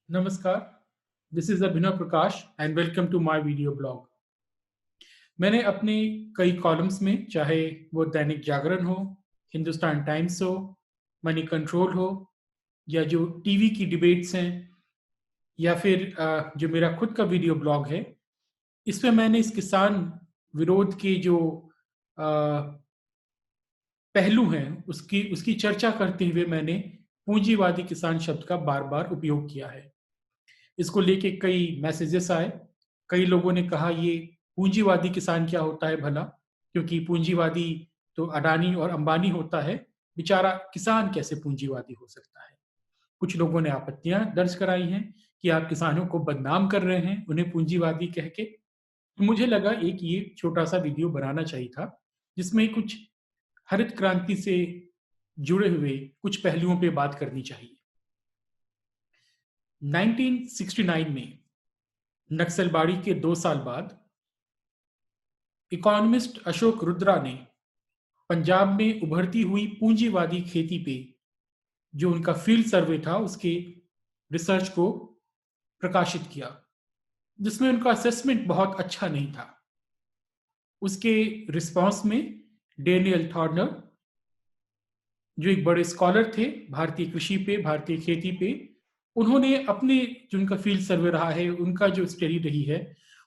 नमस्कार, this is Abhinav Prakash and welcome to my video blog. मैंने अपने कई कॉलम्स में, चाहे वो दैनिक जागरण हो, हिंदुस्तान टाइम्स हो, मनी कंट्रोल हो या जो टीवी की डिबेट्स हैं या फिर जो मेरा खुद का वीडियो ब्लॉग है, इसमें मैंने इस किसान विरोध के जो अ, पहलू हैं, उसकी उसकी चर्चा करते हुए मैंने पूंजीवादी किसान शब्द का बार-बार उपयोग किया है। इसको लेके कई मैसेजेस आए। कई लोगों ने कहा ये पूंजीवादी किसान क्या होता है भला? क्योंकि पूंजीवादी तो अडानी और अंबानी होता है, बेचारा किसान कैसे पूंजीवादी हो सकता है? कुछ लोगों ने आपत्तियां दर्ज कराई हैं कि आप किसानों को बदनाम कर रहे हैं, उन्हें पूंजीवादी कह के। मुझे लगा एक ये छोटा-सा वीडियो बनाना चाहिए था, जिसमें कुछ हरित क्रांति से जुड़े हुए कुछ पहलुओं पे बात करनी चाहिए। 1969 में नक्सलबाड़ी के 2 साल बाद इकोनॉमिस्ट अशोक रुद्रा ने पंजाब में उभरती हुई पूंजीवादी खेती पे जो उनका फील्ड सर्वे था उसके रिसर्च को प्रकाशित किया, जिसमें उनका असेसमेंट बहुत अच्छा नहीं था। उसके रिस्पॉन्स में डेनियल थॉर्नर, जो एक बड़े स्कॉलर थे भारतीय कृषि पे, भारतीय खेती पे, उन्होंने अपने जो उनका फील्ड सर्वे रहा है, उनका जो स्टडी रही है,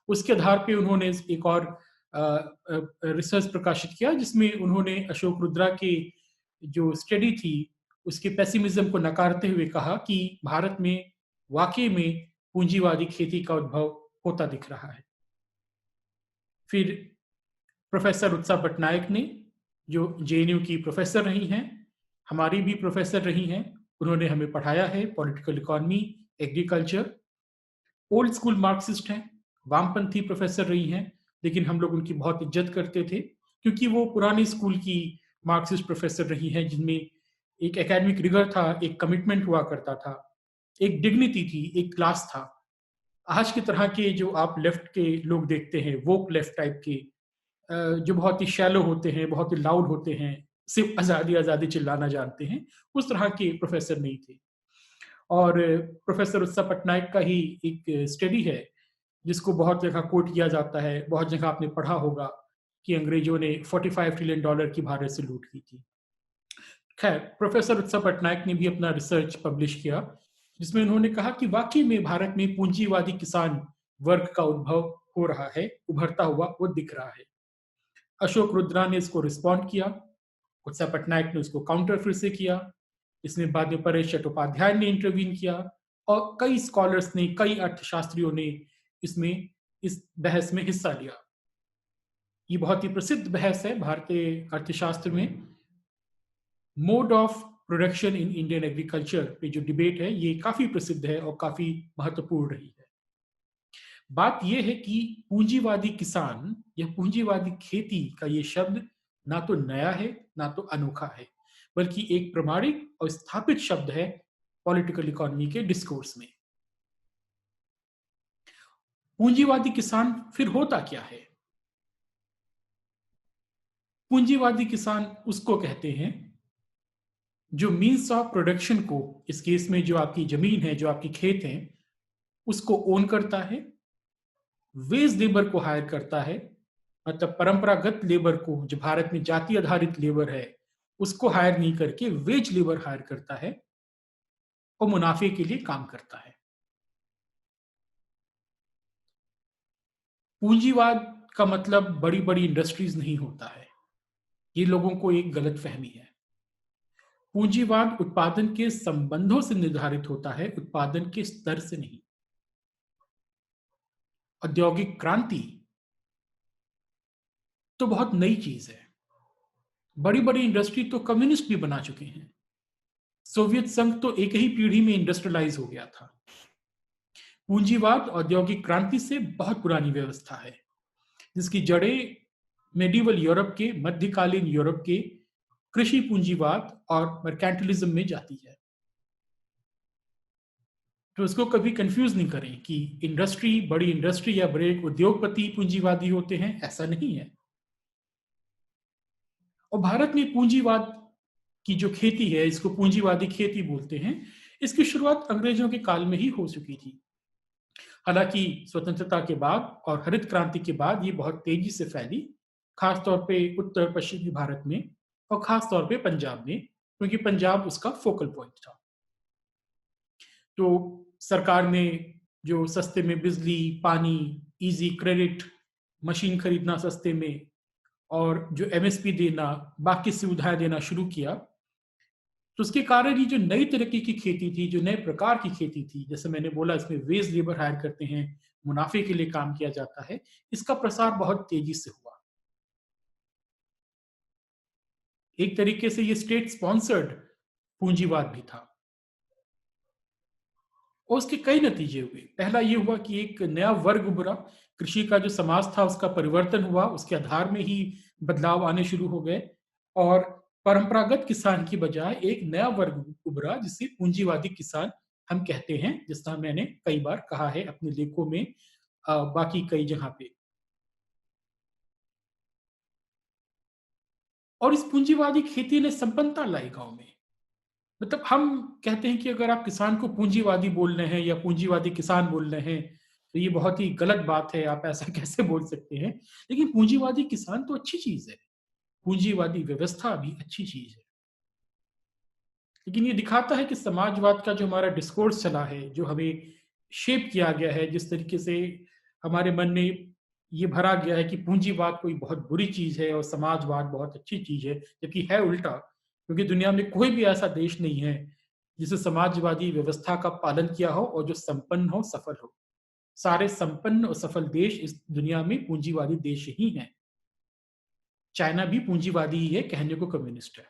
उसके आधार पे उन्होंने एक और रिसर्च प्रकाशित किया, जिसमें उन्होंने अशोक रुद्रा के जो स्टडी थी, उसके पेसिमिज्म को नकारते हुए कहा कि भारत में वाकई में पूंजीवादी खेती का उद्भव होता दिख रहा है। फिर प्रोफेसर उत्सा पटनायक ने, जो जेएनयू की प्रोफेसर रही हैं, हमारी भी प्रोफेसर रही हैं, उन्होंने हमें पढ़ाया है political economy, agriculture. Old school Marxist हैं, वामपंथी प्रोफेसर रही हैं, लेकिन हम लोग उनकी बहुत इज्जत करते थे क्योंकि वो पुरानी स्कूल की मार्क्सिस्ट प्रोफेसर रही हैं, जिनमें एक एकेडमिक रिगर था, एक कमिटमेंट हुआ करता था, एक डिग्निटी थी, एक क्लास था। आज की तरह के जो आप लेफ्ट के लोग देखते हैं, वोक लेफ्ट टाइप के, जो बहुत ही शैलो होते हैं, बहुत ही लाउड होते हैं, सिर्फ आज़ादी आज़ादी चिल्लाना जानते हैं, उस तरह के प्रोफेसर नहीं थे। और प्रोफेसर उत्सा पटनायक का ही एक स्टडी है, जिसको बहुत जगह कोट किया जाता है, बहुत जगह आपने पढ़ा होगा कि अंग्रेजों ने $45 ट्रिलियन की भारत से लूट की थी। खैर, प्रोफेसर उत्सा पटनायक ने भी अपना रिसर्च पब्लिश किया, जिसमें उन्होंने कहा कि वाकई में भारत में पूंजीवादी किसान वर्ग का उद्भव हो रहा है, उभरता हुआ वो दिख रहा है। अशोक रुद्रा ने इसको रिस्पॉन्ड किया, उत्सा पटनायक ने उसको काउंटर फिर से किया, इसमें बाद में परेश चट्टोपाध्याय ने इंटरवीन किया और कई स्कॉलर्स ने, कई अर्थशास्त्रियों ने इसमें इस बहस में हिस्सा लिया। ये बहुत ही प्रसिद्ध बहस है भारतीय अर्थशास्त्र में। Mode of production in Indian agriculture पे जो डिबेट है, ये काफी प्रसिद्ध है और काफी महत्वपूर्ण रही है। बात यह है कि पूंजीवादी किसान या पूंजीवादी खेती का ये शब्द ना तो नया है, ना तो अनोखा है, बल्कि एक प्रमाणिक और स्थापित शब्द है पॉलिटिकल इकोनॉमी के डिस्कोर्स में। पूंजीवादी किसान फिर होता क्या है? पूंजीवादी किसान उसको कहते हैं जो मीन्स ऑफ प्रोडक्शन को, इस केस में जो आपकी जमीन है, जो आपकी खेत है, उसको ओन करता है, वेज लेबर को हायर करता है, मतलब परंपरागत लेबर को, जो भारत में जाति आधारित लेबर है, उसको हायर नहीं करके वेज लेबर हायर करता है और मुनाफे के लिए काम करता है। पूंजीवाद का मतलब बड़ी बड़ी इंडस्ट्रीज नहीं होता है, ये लोगों को एक गलत फहमी है। पूंजीवाद उत्पादन के संबंधों से निर्धारित होता है, उत्पादन के स्तर से नहीं। औद्योगिक क्रांति तो बहुत नई चीज है, बड़ी बड़ी इंडस्ट्री तो कम्युनिस्ट भी बना चुके हैं। सोवियत संघ तो एक ही पीढ़ी में इंडस्ट्रियलाइज हो गया था। पूंजीवाद औद्योगिक क्रांति से बहुत पुरानी व्यवस्था है, जिसकी जड़ें मेडिवल यूरोप के, मध्यकालीन यूरोप के कृषि पूंजीवाद और मर्केंटिलिज्म में जाती है। तो इसको कभी कंफ्यूज नहीं करें कि इंडस्ट्री, बड़ी इंडस्ट्री या बड़े उद्योगपति पूंजीवादी होते हैं, ऐसा नहीं है। और भारत में पूंजीवाद की जो खेती है, इसको पूंजीवादी खेती बोलते हैं, इसकी शुरुआत अंग्रेजों के काल में ही हो चुकी थी। हालांकि स्वतंत्रता के बाद और हरित क्रांति के बाद ये बहुत तेजी से फैली, खासतौर पे उत्तर पश्चिमी भारत में और खासतौर पे पंजाब में, क्योंकि पंजाब उसका फोकल पॉइंट था। तो सरकार ने जो सस्ते में बिजली, पानी, इजी क्रेडिट, मशीन खरीदना सस्ते में और जो एमएसपी देना, बाकी सुविधाएं देना शुरू किया, तो उसके कारण ये जो नई तरीके की खेती थी, जो नए प्रकार की खेती थी, जैसे मैंने बोला इसमें वेज लेबर हायर करते हैं, मुनाफे के लिए काम किया जाता है, इसका प्रसार बहुत तेजी से हुआ। एक तरीके से ये स्टेट स्पॉन्सर्ड पूंजीवाद भी था और उसके कई नतीजे हुए। पहला ये हुआ कि एक नया वर्ग उभरा, कृषि का जो समाज था उसका परिवर्तन हुआ, उसके आधार में ही बदलाव आने शुरू हो गए और परंपरागत किसान की बजाय एक नया वर्ग उभरा जिसे पूंजीवादी किसान हम कहते हैं, जिसका मैंने कई बार कहा है अपने लेखों में, बाकी कई जगह पे। और इस पूंजीवादी खेती ने संपन्नता लाई गांव में। मतलब हम कहते हैं कि अगर आप किसान को पूंजीवादी बोल रहे हैं या पूंजीवादी किसान बोल रहे हैं, तो ये बहुत ही गलत बात है, आप ऐसा कैसे बोल सकते हैं। लेकिन पूंजीवादी किसान तो अच्छी चीज है, पूंजीवादी व्यवस्था भी अच्छी चीज है। लेकिन ये दिखाता है कि समाजवाद का जो हमारा डिस्कोर्स चला है, जो हमें शेप किया गया है, जिस तरीके से हमारे मन में ये भरा गया है कि पूंजीवाद कोई बहुत बुरी चीज है और समाजवाद बहुत अच्छी चीज है, जबकि है उल्टा। क्योंकि दुनिया में कोई भी ऐसा देश नहीं है जिसे समाजवादी व्यवस्था का पालन किया हो और जो संपन्न हो, सफल हो। सारे संपन्न और सफल देश इस दुनिया में पूंजीवादी देश ही हैं। चाइना भी पूंजीवादी ही है, कहने को कम्युनिस्ट है।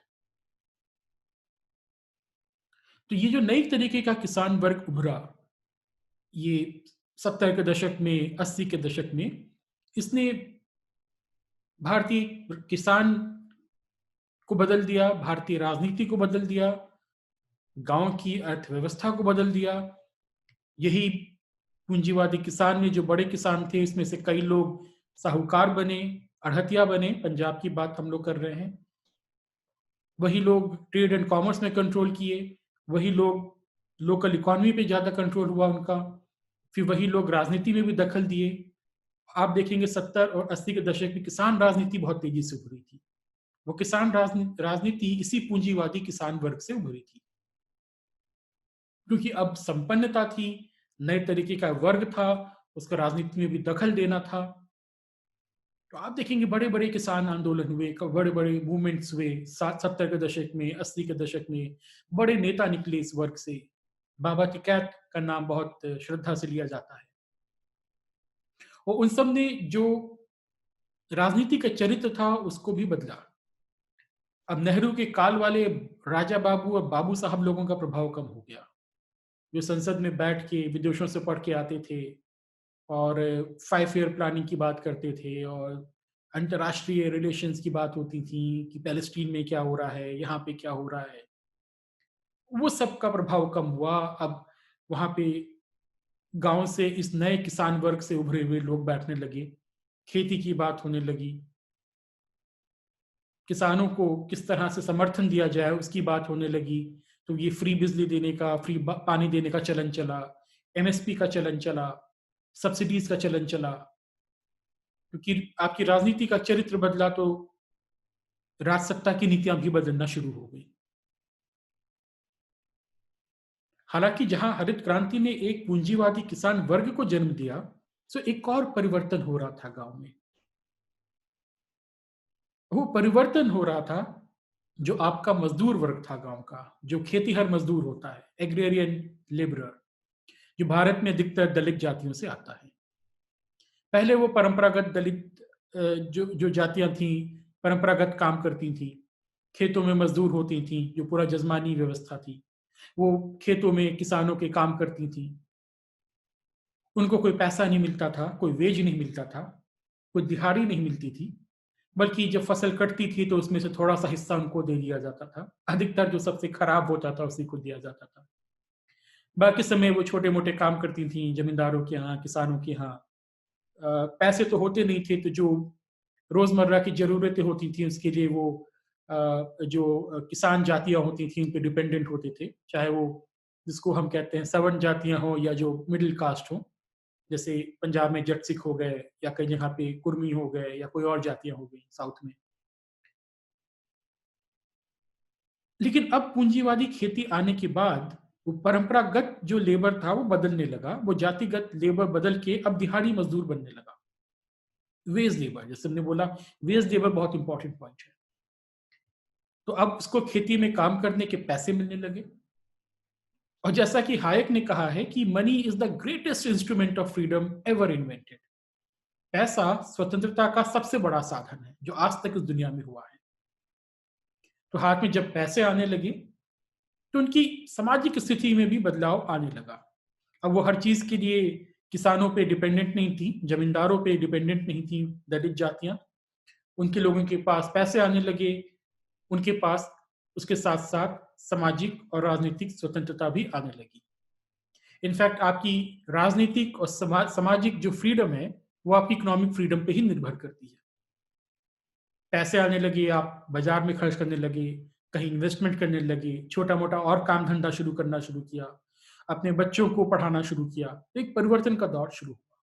तो ये जो नई तरीके का किसान वर्ग उभरा, ये 70 के दशक में, 80 के दशक में, इसने भारतीय किसान को बदल दिया, भारतीय राजनीति को बदल दिया, गांव की अर्थव्यवस्था को बदल दिया। यही पूंजीवादी किसान ने, जो बड़े किसान थे, इसमें से कई लोग साहूकार बने, अड़हतिया बने, पंजाब की बात हम लोग कर रहे हैं। वही लोग ट्रेड एंड कॉमर्स में कंट्रोल किए, वही लोग लोकल इकोनॉमी पे ज्यादा कंट्रोल हुआ उनका, फिर वही लोग राजनीति में भी दखल दिए। आप देखेंगे 70 और 80 के दशक में किसान राजनीति बहुत तेजी से उभरी थी। वो किसान राजनीति इसी पूंजीवादी किसान वर्ग से उभरी थी, क्योंकि अब संपन्नता थी, नए तरीके का वर्ग था, उसका राजनीति में भी दखल देना था। तो आप देखेंगे बड़े बड़े किसान आंदोलन हुए, बड़े बड़े मूवमेंट्स हुए 70 के दशक में, 80 के दशक में। बड़े नेता निकले इस वर्ग से। बाबा टिकैत का नाम बहुत श्रद्धा से लिया जाता है। और उन सब ने जो राजनीति का चरित्र था उसको भी बदला। अब नेहरू के काल वाले राजा बाबू और बाबू साहब लोगों का प्रभाव कम हो गया, जो संसद में बैठ के विदेशों से पढ़ के आते थे और 5 ईयर प्लानिंग की बात करते थे और अंतर्राष्ट्रीय रिलेशंस की बात होती थी कि पैलेस्टीन में क्या हो रहा है, यहाँ पे क्या हो रहा है। वो सब का प्रभाव कम हुआ। अब वहाँ पे गांव से इस नए किसान वर्ग से उभरे हुए लोग बैठने लगे, खेती की बात होने लगी, किसानों को किस तरह से समर्थन दिया जाए उसकी बात होने लगी। तो ये फ्री बिजली देने का, फ्री पानी देने का चलन चला, एमएसपी का चलन चला, सब्सिडीज का चलन चला। क्योंकि आपकी राजनीति का चरित्र बदला तो राजसत्ता की नीतियां भी बदलना शुरू हो गई। हालांकि जहां हरित क्रांति ने एक पूंजीवादी किसान वर्ग को जन्म दिया, तो एक और परिवर्तन हो रहा था गांव में। वो परिवर्तन हो रहा था जो आपका मजदूर वर्ग था गांव का, जो खेतीहर मजदूर होता है, एग्रेरियन लेबरर, जो भारत में अधिकतर दलित जातियों से आता है। पहले वो परंपरागत दलित जो जो जातियां थी, परंपरागत काम करती थी, खेतों में मजदूर होती थी, जो पूरा जजमानी व्यवस्था थी। वो खेतों में किसानों के काम करती थी, उनको कोई पैसा नहीं मिलता था, कोई वेज नहीं मिलता था, कोई दिहाड़ी नहीं मिलती थी, बल्कि जब फसल कटती थी तो उसमें से थोड़ा सा हिस्सा उनको दे दिया जाता था। अधिकतर जो सबसे खराब होता था उसी को दिया जाता था। बाकी समय वो छोटे मोटे काम करती थी जमींदारों के यहाँ, किसानों के यहाँ। पैसे तो होते नहीं थे, तो जो रोजमर्रा की जरूरतें होती थी उसके लिए वो जो किसान जातियां होती थी उन पे डिपेंडेंट होते थे, चाहे वो जिसको हम कहते हैं सवर्ण जातियां हो या जो मिडिल कास्ट हो, जैसे पंजाब में जट सिख हो गए या कई जगह पे कुर्मी हो गए या कोई और जातियां हो गई साउथ में। लेकिन अब पूंजीवादी खेती आने के बाद वो परंपरागत जो लेबर था वो बदलने लगा, वो जातिगत लेबर बदल के अब दिहाड़ी मजदूर बनने लगा। वेज लेबर, जैसे हमने बोला, वेज लेबर बहुत इंपॉर्टेंट पॉइंट है। तो अब उसको खेती में काम करने के पैसे मिलने लगे। और जैसा कि हायक ने कहा है कि money is the greatest instrument of freedom ever invented. पैसा स्वतंत्रता का सबसे बड़ा साधन है जो आज तक इस दुनिया में हुआ है। तो हाथ में जब पैसे आने लगे तो उनकी सामाजिक स्थिति में भी बदलाव आने लगा। अब वो हर चीज के लिए किसानों पे डिपेंडेंट नहीं थी, जमींदारों पे डिपेंडेंट नहीं थी दलित जातियां। उनके लोगों के पास पैसे आने लगे, उनके पास उसके साथ साथ सामाजिक और राजनीतिक स्वतंत्रता भी आने लगी। इनफैक्ट आपकी राजनीतिक और सामाजिक जो फ्रीडम है वो आपकी इकोनॉमिक फ्रीडम पे ही निर्भर करती है। पैसे आने लगे, आप बाजार में खर्च करने लगे, कहीं इन्वेस्टमेंट करने लगे, छोटा मोटा और काम धंधा शुरू किया, अपने बच्चों को पढ़ाना शुरू किया। तो एक परिवर्तन का दौर शुरू हुआ।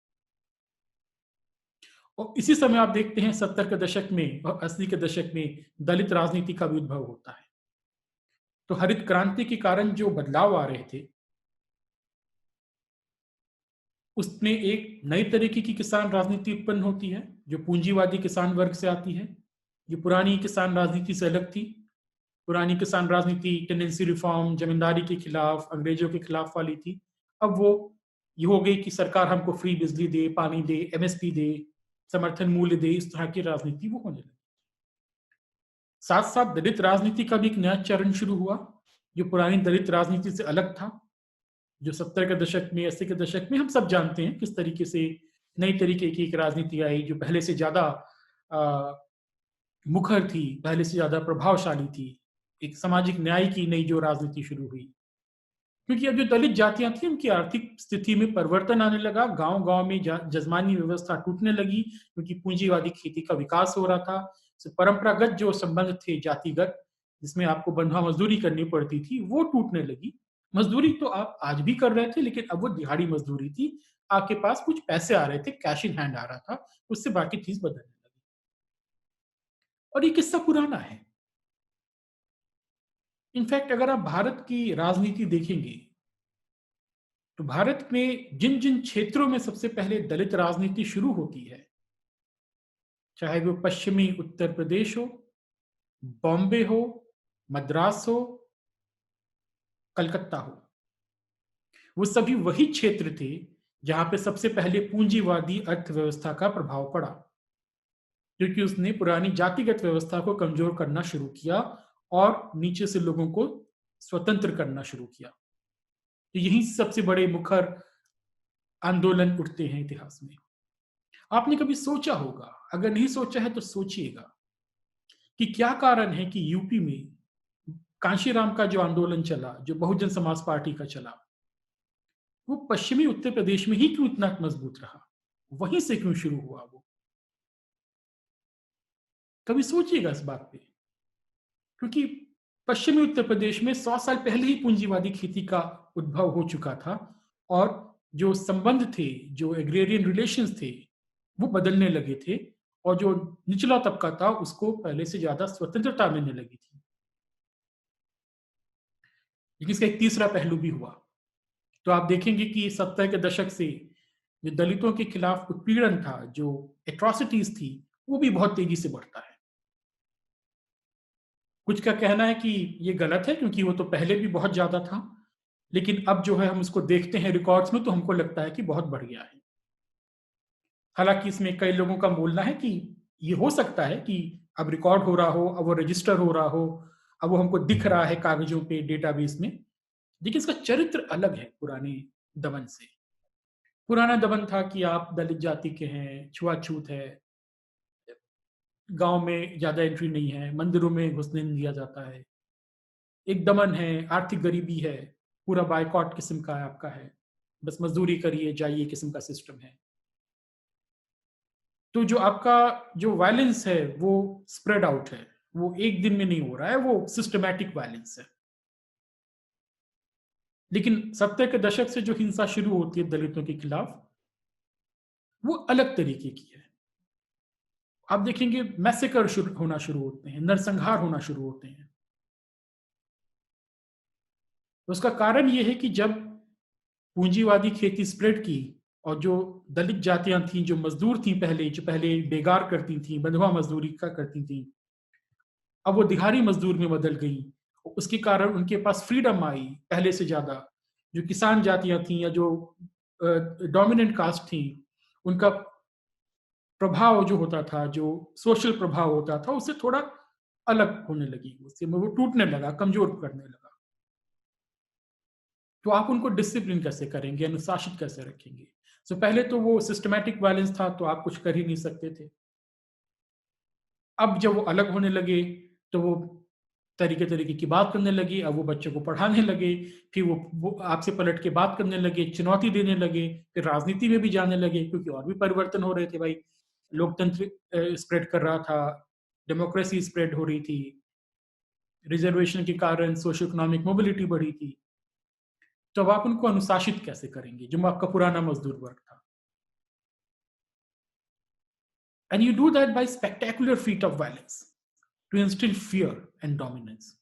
और इसी समय आप देखते हैं 70 के दशक में और 80 के दशक में दलित राजनीति का भी उद्भव होता है। तो हरित क्रांति के कारण जो बदलाव आ रहे थे उसमें एक नई तरीके की किसान राजनीति उत्पन्न होती है जो पूंजीवादी किसान वर्ग से आती है। ये पुरानी किसान राजनीति से अलग थी। पुरानी किसान राजनीति टेंडेंसी रिफॉर्म, जमींदारी के खिलाफ, अंग्रेजों के खिलाफ वाली थी। अब वो ये हो गई कि सरकार हमको फ्री बिजली दे, पानी दे, एमएसपी दे, समर्थन मूल्य दे, इस तरह की राजनीति वो होने लगी। साथ साथ दलित राजनीति का भी एक नया चरण शुरू हुआ जो पुरानी दलित राजनीति से अलग था। जो 70 के दशक में, 80 के दशक में हम सब जानते हैं किस तरीके से नई तरीके की एक राजनीति आई जो पहले से ज्यादा मुखर थी, पहले से ज्यादा प्रभावशाली थी। एक सामाजिक न्याय की नई जो राजनीति शुरू हुई, क्योंकि अब जो दलित जातियां थी उनकी आर्थिक स्थिति में परिवर्तन आने लगा। गांव गांव में जजमानी व्यवस्था टूटने लगी क्योंकि पूंजीवादी खेती का विकास हो रहा था। तो परंपरागत जो संबंध थे जातिगत, जिसमें आपको बंधुआ मजदूरी करनी पड़ती थी, वो टूटने लगी। मजदूरी तो आप आज भी कर रहे थे लेकिन अब वो दिहाड़ी मजदूरी थी। आपके पास कुछ पैसे आ रहे थे, कैश इन हैंड आ रहा था, उससे बाकी चीज बदलने लगी। और ये किस्सा पुराना है। इनफैक्ट अगर आप भारत की राजनीति देखेंगे तो भारत में जिन जिन क्षेत्रों में सबसे पहले दलित राजनीति शुरू होती है, चाहे वो पश्चिमी उत्तर प्रदेश हो, बॉम्बे हो, मद्रास हो, कलकत्ता हो, वो सभी वही क्षेत्र थे जहां पे सबसे पहले पूंजीवादी अर्थव्यवस्था का प्रभाव पड़ा, क्योंकि उसने पुरानी जातिगत व्यवस्था को कमजोर करना शुरू किया और नीचे से लोगों को स्वतंत्र करना शुरू किया। तो यही सबसे बड़े मुखर आंदोलन उठते हैं इतिहास में। आपने कभी सोचा होगा, अगर नहीं सोचा है तो सोचिएगा कि क्या कारण है कि यूपी में कांशीराम का जो आंदोलन चला, जो बहुजन समाज पार्टी का चला, वो पश्चिमी उत्तर प्रदेश में ही क्यों इतना मजबूत रहा, वहीं से क्यों शुरू हुआ वो? कभी सोचिएगा इस बात पे। क्योंकि पश्चिमी उत्तर प्रदेश में 100 साल पहले ही पूंजीवादी खेती का उद्भव हो चुका था और जो संबंध थे, जो एग्रेरियन रिलेशंस थे, वो बदलने लगे थे और जो निचला तबका था उसको पहले से ज्यादा स्वतंत्रता मिलने लगी थी। लेकिन इसका एक तीसरा पहलू भी हुआ। तो आप देखेंगे कि 70 के दशक से जो दलितों के खिलाफ उत्पीड़न था, जो एट्रॉसिटीज थी, वो भी बहुत तेजी से बढ़ता है। कुछ का कहना है कि ये गलत है क्योंकि वो तो पहले भी बहुत ज्यादा था, लेकिन अब जो है हम उसको देखते हैं रिकॉर्ड्स में तो हमको लगता है कि बहुत बढ़ गया है। हालांकि इसमें कई लोगों का बोलना है कि ये हो सकता है कि अब रिकॉर्ड हो रहा हो, अब वो रजिस्टर हो रहा हो, अब वो हमको दिख रहा है कागजों पे, डेटाबेस में, लेकिन इसका चरित्र अलग है पुराने दमन से। पुराना दमन था कि आप दलित जाति के हैं, छुआछूत है, गांव में ज्यादा एंट्री नहीं है, मंदिरों में घुसने नहीं दिया जाता है, एक दमन है, आर्थिक गरीबी है, पूरा बायकॉट किस्म का आपका है, बस मजदूरी करिए जाइए किस्म का सिस्टम है। तो जो आपका जो वायलेंस है वो स्प्रेड आउट है, वो एक दिन में नहीं हो रहा है, वो सिस्टमैटिक वायलेंस है। लेकिन 70 के दशक से जो हिंसा शुरू होती है दलितों के खिलाफ, वो अलग तरीके की है। आप देखेंगे मैसेकर होना शुरू होते हैं, नरसंहार होना शुरू होते हैं। तो उसका कारण ये है कि जब पूंजीवादी खेती स्प्रेड की और जो दलित जातियां थीं, जो मजदूर थीं पहले, जो पहले बेगार करती थीं, बंधुआ मजदूरी का करती थीं, अब वो दिहाड़ी मजदूर में बदल गई। उसके कारण उनके पास फ्रीडम आई पहले से ज्यादा। जो किसान जातियां थीं या जो डोमिनेंट कास्ट थी, उनका प्रभाव जो होता था, जो सोशल प्रभाव होता था, उससे थोड़ा अलग होने लगी, उससे वो टूटने लगा, कमजोर करने लगा। तो आप उनको डिसिप्लिन कैसे करेंगे, अनुशासित कैसे रखेंगे? सो पहले तो वो सिस्टमैटिक वायलेंस था, तो आप कुछ कर ही नहीं सकते थे। अब जब वो अलग होने लगे, तो वो तरीके-तरीके की बात करने लगे, अब वो बच्चों को पढ़ाने लगे, फिर वो आपसे पलट के बात करने लगे, चुनौती देने लगे, फिर राजनीति में भी जाने लगे क्योंकि और भी परिवर्तन हो रहे थे भाई। लोकतंत्र स्प्रेड कर रहा था, डेमोक्रेसी स्प्रेड हो रही थी, रिजर्वेशन के कारण सोशो इकोनॉमिक मोबिलिटी बढ़ी थी। तो अब आप उनको अनुशासित कैसे करेंगे, जो आपका पुराना मजदूर वर्ग था? And you do that by spectacular feat of violence to instil fear and dominance.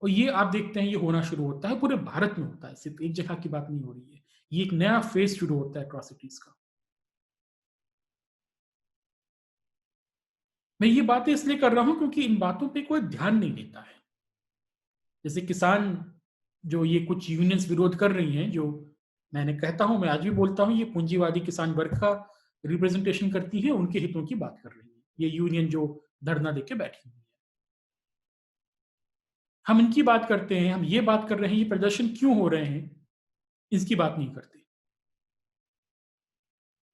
और ये आप देखते हैं, ये होना शुरू होता है, पूरे भारत में होता है, सिर्फ एक जगह की बात नहीं हो रही है। ये एक नया फेज शुरू होता है एट्रोसिटीज का। मैं ये बातें इसलिए कर रहा हूं क्योंकि इन बातों पे कोई ध्यान नहीं देता है। जैसे किसान, जो ये कुछ यूनियंस विरोध कर रही हैं, जो मैंने कहता हूं, मैं आज भी बोलता हूं, ये पूंजीवादी किसान वर्ग का रिप्रेजेंटेशन करती है, उनके हितों की बात कर रही है ये यूनियन जो धरना देके बैठी हुई है। हम इनकी बात करते हैं, हम ये बात कर रहे हैं ये प्रदर्शन क्यों हो रहे हैं, इसकी बात नहीं करते,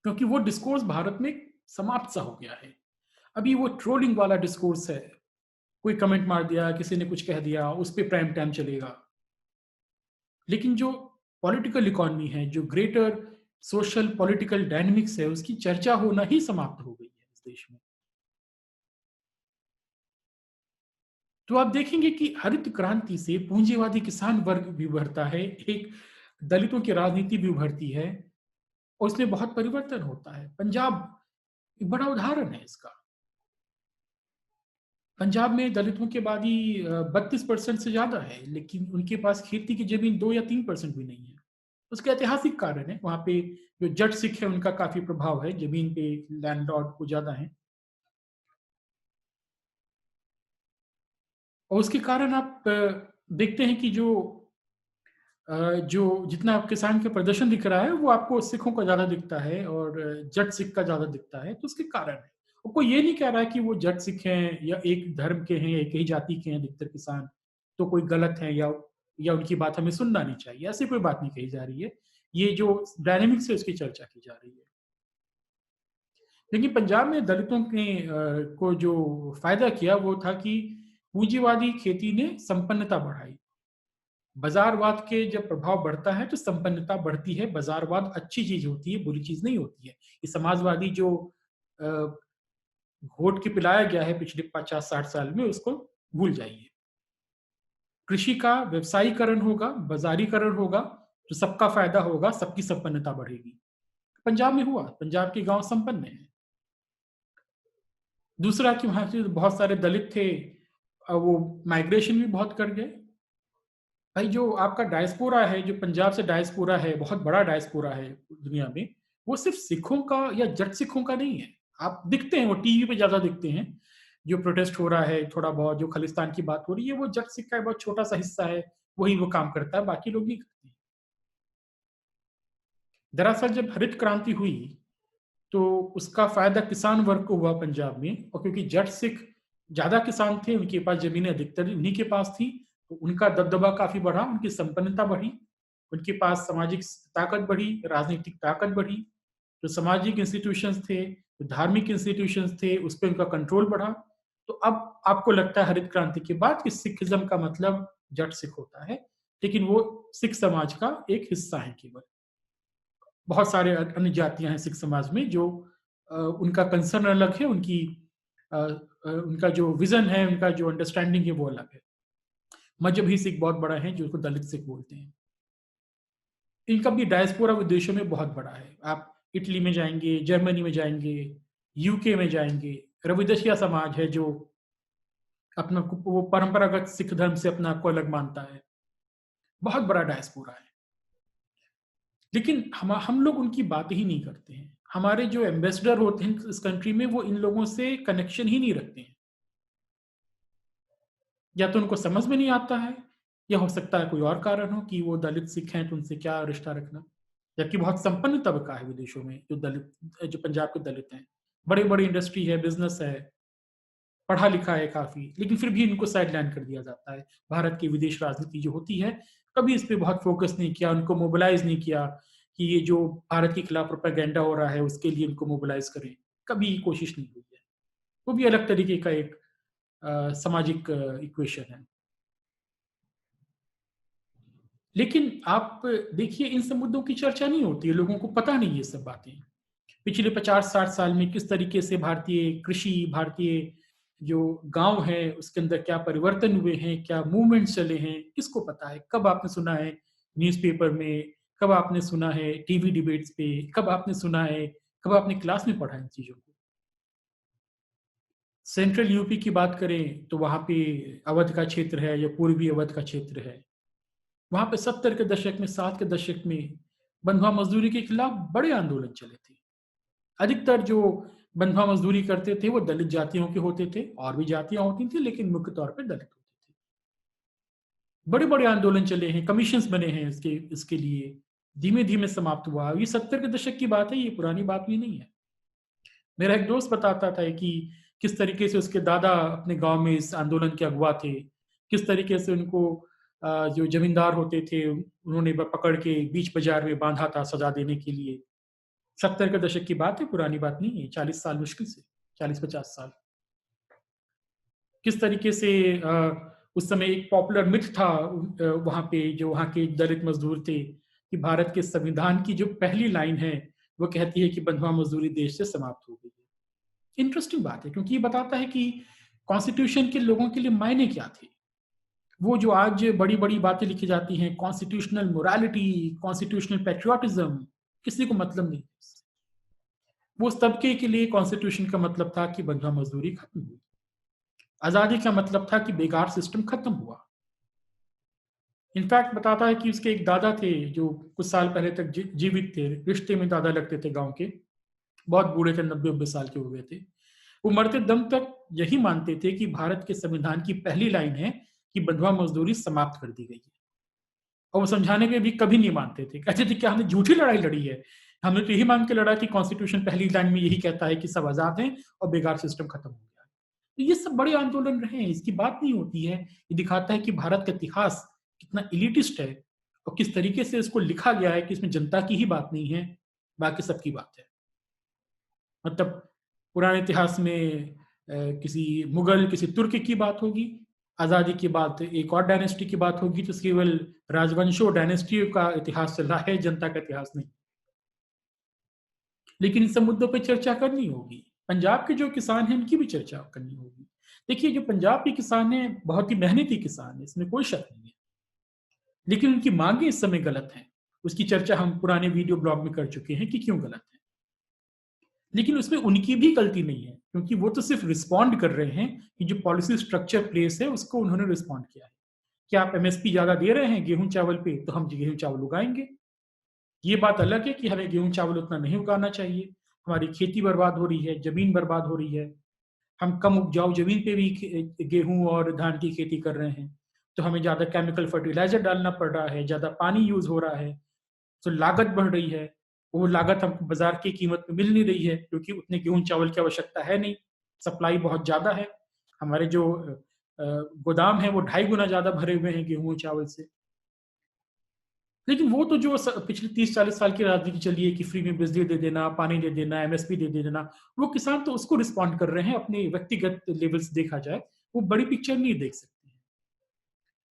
क्योंकि वो डिस्कोर्स भारत में समाप्त सा हो गया है। अभी वो ट्रोलिंग वाला डिस्कोर्स है, कोई कमेंट मार दिया, किसी ने कुछ कह दिया, उस पर प्राइम टाइम चलेगा। लेकिन जो पॉलिटिकल इकोनॉमी है, जो ग्रेटर सोशल पॉलिटिकल डायनेमिक्स है, उसकी चर्चा होना ही समाप्त हो गई है इस देश में। तो आप देखेंगे कि हरित क्रांति से पूंजीवादी किसान वर्ग भी उभरता है, एक दलितों की राजनीति भी उभरती है, और उसमें बहुत परिवर्तन होता है। पंजाब एक बड़ा उदाहरण है इसका। पंजाब में दलितों की आबादी 32% से ज्यादा है, लेकिन उनके पास खेती की जमीन 2 या 3% भी नहीं है। उसके ऐतिहासिक कारण है, वहां पे जो जट सिख है उनका काफी प्रभाव है, जमीन पे लैंडलॉर्ड को ज्यादा है, और उसके कारण आप देखते हैं कि जो जितना किसान का प्रदर्शन दिख रहा है, वो आपको सिखों का ज्यादा दिखता है और जट सिख का ज्यादा दिखता है। तो उसके कारण है, और कोई ये नहीं कह रहा है कि वो जट सिख हैं या एक धर्म के हैं, एक ही जाति के हैं अधिकतर किसान, तो कोई गलत है या उनकी बात हमें सुनना नहीं चाहिए, ऐसी कोई बात नहीं कही जा रही है। ये जो डायनेमिक्स है उसकी चर्चा की जा रही है। लेकिन पंजाब में दलितों को जो फायदा किया वो था कि पूंजीवादी खेती ने संपन्नता बढ़ाई। बाजारवाद के जब प्रभाव बढ़ता है तो संपन्नता बढ़ती है। बाजारवाद अच्छी चीज होती है, बुरी चीज नहीं होती है। ये समाजवादी जो घोट के पिलाया गया है पिछले 50-60 साल में, उसको भूल जाइए। कृषि का व्यवसायीकरण होगा, बाजारीकरण होगा, तो सबका फायदा होगा, सबकी संपन्नता बढ़ेगी। पंजाब में हुआ, पंजाब के गांव संपन्न है। दूसरा कि वहां से बहुत सारे दलित थे, वो माइग्रेशन भी बहुत कर गए। भाई जो आपका डायस्पोरा है, जो पंजाब से डायस्पोरा है, बहुत बड़ा डायस्पोरा है दुनिया में, वो सिर्फ सिखों का या जट सिखों का नहीं है। आप दिखते हैं, वो टीवी पे ज्यादा दिखते हैं, जो प्रोटेस्ट हो रहा है थोड़ा बहुत, जो खालिस्तान की बात हो रही है, वो जट सिख का बहुत छोटा सा हिस्सा है, वही वो काम करता है, बाकी लोग नहीं करते। दरअसल जब हरित क्रांति हुई तो उसका फायदा किसान वर्ग को हुआ पंजाब में, और क्योंकि जट सिख ज्यादा किसान थे, उनके पास जमीनें अधिकतर उन्हीं के पास थी, तो उनका दबदबा काफी बढ़ा, उनकी संपन्नता बढ़ी, उनके पास सामाजिक ताकत बढ़ी, राजनीतिक ताकत बढ़ी। जो सामाजिक इंस्टीट्यूशंस थे, जो धार्मिक इंस्टीट्यूशंस थे, उस पर उनका कंट्रोल बढ़ा। तो अब आपको लगता है हरित क्रांति के बाद कि सिखिज्म का मतलब जट सिख होता है, लेकिन वो सिख समाज का एक हिस्सा है केवल। बहुत सारे अन्य जातियां हैं सिख समाज में, जो उनका कंसर्न अलग है, उनका जो विजन है, उनका जो अंडरस्टैंडिंग है वो अलग है। मजहबी सिख बहुत बड़ा है, जो दलित सिख बोलते हैं। इनका भी डायस्पोरा विदेशों में बहुत बड़ा है। आप इटली में जाएंगे, जर्मनी में जाएंगे, यूके में जाएंगे, रविदशिया समाज है जो अपना वो परंपरागत सिख धर्म से अपना आपको अलग मानता है। बहुत बड़ा डायस्पोरा है। लेकिन हम लोग उनकी बात ही नहीं करते हैं। हमारे जो एम्बेसडर होते हैं इस कंट्री में, वो इन लोगों से कनेक्शन ही नहीं रखते हैं। या तो उनको समझ में नहीं आता है, या हो सकता है कोई और कारण हो कि वो दलित सिख हैं तो उनसे क्या रिश्ता रखना। जबकि बहुत संपन्न तबका है विदेशों में जो दलित, जो पंजाब के दलित हैं। बड़े बड़े इंडस्ट्री है, बिजनेस है, पढ़ा लिखा है काफी, लेकिन फिर भी इनको साइडलाइन कर दिया जाता है। भारत की विदेश राजनीति जो होती है, कभी इस पे बहुत फोकस नहीं किया, उनको मोबिलाइज नहीं किया कि ये जो भारत के खिलाफ प्रोपेगेंडा हो रहा है उसके लिए इनको मोबिलाइज करें। कभी कोशिश नहीं हुई है। वो भी अलग तरीके का एक सामाजिक इक्वेशन है। लेकिन आप देखिए, इन सब मुद्दों की चर्चा नहीं होती है, लोगों को पता नहीं ये सब बातें। पिछले 50-60 साल में किस तरीके से भारतीय कृषि, भारतीय जो गांव है उसके अंदर क्या परिवर्तन हुए हैं, क्या मूवमेंट्स चले हैं, किसको पता है। कब आपने सुना है न्यूज़पेपर में, कब आपने सुना है टीवी डिबेट्स पे, कब आपने सुना है, कब आपने क्लास में पढ़ा इन चीजों को। सेंट्रल यूपी की बात करें तो वहां पे अवध का क्षेत्र है, या पूर्वी अवध का क्षेत्र है। वहां पे 70 के दशक में, 60 के दशक में बंधुआ मजदूरी के खिलाफ बड़े आंदोलन चले थे। अधिकतर जो बंधुआ मजदूरी करते थे वो दलित जातियों के होते थे, और भी जातियां होती थी लेकिन मुख्य तौर पर दलित होते थे। बड़े बड़े आंदोलन चले हैं, कमीशंस बने हैं इसके इसके लिए। धीमे धीमे समाप्त हुआ। ये 70 के दशक की बात है, ये पुरानी बात भी नहीं है। मेरा एक दोस्त बताता था कि किस तरीके से उसके दादा अपने गांव में इस आंदोलन के अगुवा थे। किस तरीके से उनको जो जमींदार होते थे उन्होंने पकड़ के बीच बाजार में बांधा था सजा देने के लिए। 70 के दशक की बात है, पुरानी बात नहीं है। 40 साल मुश्किल से, 40-50 साल। किस तरीके से उस समय एक पॉपुलर मिथ था वहां पे, जो वहां के दलित मजदूर थे, कि भारत के संविधान की जो पहली लाइन है वो कहती है कि बंधुआ मजदूरी देश से समाप्त हो गई है। इंटरेस्टिंग बात है, क्योंकि ये बताता है कि कॉन्स्टिट्यूशन के लोगों के लिए मायने क्या थे। वो जो आज बड़ी बड़ी बातें लिखी जाती हैं, कॉन्स्टिट्यूशनल मोरालिटी, कॉन्स्टिट्यूशनल पेट्रियोटिज्म, किसी को मतलब नहीं। वो उस तबके के लिए कॉन्स्टिट्यूशन का मतलब था कि बंधुआ मजदूरी खत्म हुई। आजादी का मतलब था कि बेकार सिस्टम खत्म हुआ। इनफैक्ट बताता है कि उसके एक दादा थे जो कुछ साल पहले तक जीवित थे, रिश्ते में दादा लगते थे गांव के, बहुत बूढ़े थे, 90-90 साल के हो गए थे। वो मरते दम तक यही मानते थे कि भारत के संविधान की पहली लाइन है कि बंधुआ मजदूरी समाप्त कर दी गई है। और वो समझाने में भी कभी नहीं मानते थे, कहते थे कि हमने झूठी लड़ाई लड़ी है। हमने तो यही मान के लड़ा कि कॉन्स्टिट्यूशन पहली लाइन में यही कहता है कि सब आजाद हैं और बेकार सिस्टम खत्म हो गया। तो ये सब बड़े आंदोलन रहे हैं, इसकी बात नहीं होती है। ये दिखाता है कि भारत का इतिहास कितना इलिटिस्ट है, और किस तरीके से इसको लिखा गया है कि इसमें जनता की ही बात नहीं है, बाकी सबकी बात है। मतलब पुराने इतिहास में किसी मुगल, किसी तुर्क की बात होगी, आजादी की बात एक और डायनेस्टी की बात होगी, तो केवल राजवंशों डायनेस्टियों का इतिहास चल रहा है, जनता का इतिहास नहीं। लेकिन इन सब मुद्दों पर चर्चा करनी होगी। पंजाब के जो किसान हैं उनकी भी चर्चा करनी होगी। देखिए, जो पंजाब के किसान हैं बहुत ही मेहनती किसान है, इसमें कोई शक नहीं है, लेकिन उनकी मांगे इस समय गलत हैं। उसकी चर्चा हम पुराने वीडियो ब्लॉग में कर चुके हैं कि क्यों गलत है। लेकिन उसमें उनकी भी गलती नहीं है, क्योंकि वो तो सिर्फ रिस्पॉन्ड कर रहे हैं कि जो पॉलिसी स्ट्रक्चर प्लेस है उसको उन्होंने रिस्पॉन्ड किया है। कि आप एमएसपी ज्यादा दे रहे हैं गेहूं चावल पे, तो हम गेहूं चावल उगाएंगे। ये बात अलग है कि हमें गेहूं चावल उतना नहीं उगाना चाहिए, हमारी खेती बर्बाद हो रही है, जमीन बर्बाद हो रही है, हम कम उपजाऊ जमीन पे भी गेहूं और धान की खेती कर रहे हैं, तो हमें ज्यादा केमिकल फर्टिलाइजर डालना पड़ रहा है, ज्यादा पानी यूज हो रहा है, तो लागत बढ़ रही है। वो लागत हमको बाजार की कीमत में मिल नहीं रही है, क्योंकि उतने गेहूं चावल की आवश्यकता है नहीं, सप्लाई बहुत ज्यादा है। हमारे जो गोदाम है वो 2.5 गुना ज्यादा भरे हुए हैं गेहूं चावल से। लेकिन वो तो जो पिछले 30-40 साल की राजनीति चली है कि फ्री में बिजली दे देना, पानी दे देना, एमएसपी दे देना, वो किसान तो उसको रिस्पॉन्ड कर रहे हैं अपने व्यक्तिगत लेवल से देखा जाए, वो बड़ी पिक्चर नहीं देख सकते हैं।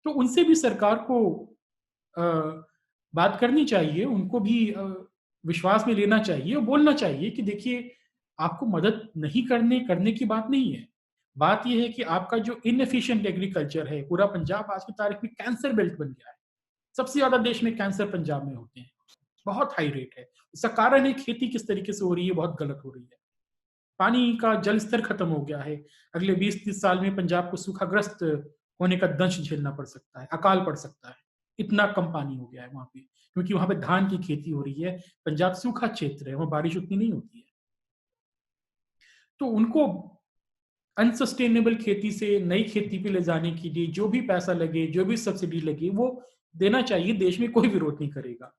तो उनसे भी सरकार को आ, बात करनी चाहिए, उनको भी विश्वास में लेना चाहिए और बोलना चाहिए कि देखिए, आपको मदद नहीं करने करने की बात नहीं है, बात ये है कि आपका जो इनएफिशिएंट एग्रीकल्चर है, पूरा पंजाब आज की तारीख में कैंसर बेल्ट बन गया है। सबसे ज़्यादा देश में कैंसर पंजाब में होते हैं। बहुत हाई रेट है। इसका कारण है खेती किस तरीके से हो रही है, बहुत गलत हो रही है। पानी का जल स्तर खत्म हो गया है। अगले 20-30 साल में पंजाब को सूखाग्रस्त होने का दंश झेलना पड़ सकता है, अकाल पड़ सकता है। इतना कम पानी हो गया है वहाँ पे, क्योंकि वहाँ पे धान की खेती हो रही है। पंजाब सूखा क्षेत्र है, वहाँ बारिश उतनी नहीं होती है। तो उनको अनसस्टेनेबल खेती से नई खेती पे ले जाने के लिए जो भी पैसा लगे, जो भी सब्सिडी लगे, वो देना चाहिए। देश में कोई विरोध नहीं करेगा।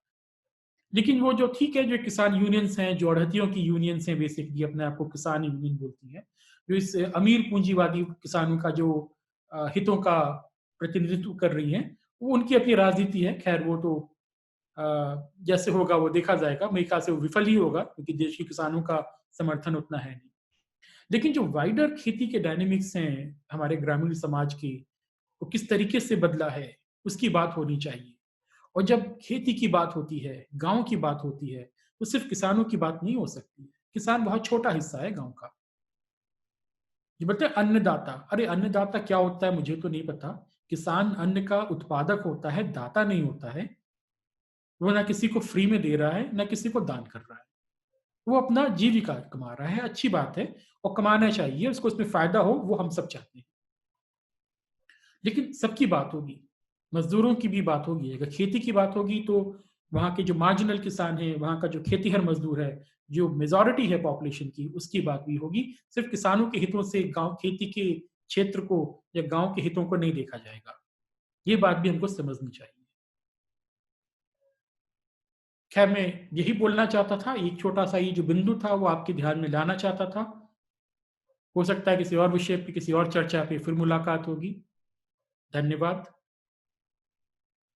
लेकिन वो जो ठीक है, जो किसान यूनियंस हैं, जो अड़हतियों की यूनियंस हैं, बेसिकली अपने आप को किसान यूनियन बोलती हैं, जो इस अमीर पूंजीवादी किसानों का जो हितों का प्रतिनिधित्व कर रही हैं, वो उनकी अपनी राजनीति है। खैर वो तो जैसे होगा वो देखा जाएगा। मेरे ख्याल से वो विफल ही होगा, क्योंकि देश के किसानों का समर्थन उतना है नहीं। लेकिन जो वाइडर खेती के डायनेमिक्स हैं हमारे ग्रामीण समाज की, वो किस तरीके से बदला है, उसकी बात होनी चाहिए। और जब खेती की बात होती है, गाँव की बात होती है, तो सिर्फ़ किसानों की बात नहीं हो सकती है। किसान बहुत छोटा हिस्सा है गाँव का। ये बोलते हैं अन्नदाता, अरे अन्नदाता क्या होता है मुझे तो नहीं पता। किसान अन्न का उत्पादक होता है, दाता नहीं होता है। वो ना किसी को फ्री में दे रहा है, ना किसी को दान कर रहा है। वो अपना जीविका कमा रहा है, अच्छी बात है और कमाना चाहिए, उसको उसमें फ़ायदा हो, वो हम सब चाहते हैं। लेकिन सबकी बात होगी, मज़दूरों की भी बात होगी। अगर खेती की बात होगी तो वहाँ के जो मार्जिनल किसान हैं, वहाँ का जो खेतीहर मज़दूर है, जो मेजॉरिटी है पॉपुलेशन की, उसकी बात भी होगी। सिर्फ़ किसानों के हितों से गाँव खेती के क्षेत्र को या गाँव के हितों को नहीं देखा जाएगा। ये बात भी हमको समझनी चाहिए। खैर मैं यही बोलना चाहता था, एक छोटा-सा ये जो बिंदु था वो आपके ध्यान में लाना चाहता था। हो सकता है किसी और विषय पे, किसी और चर्चा पे फिर मुलाकात होगी। धन्यवाद।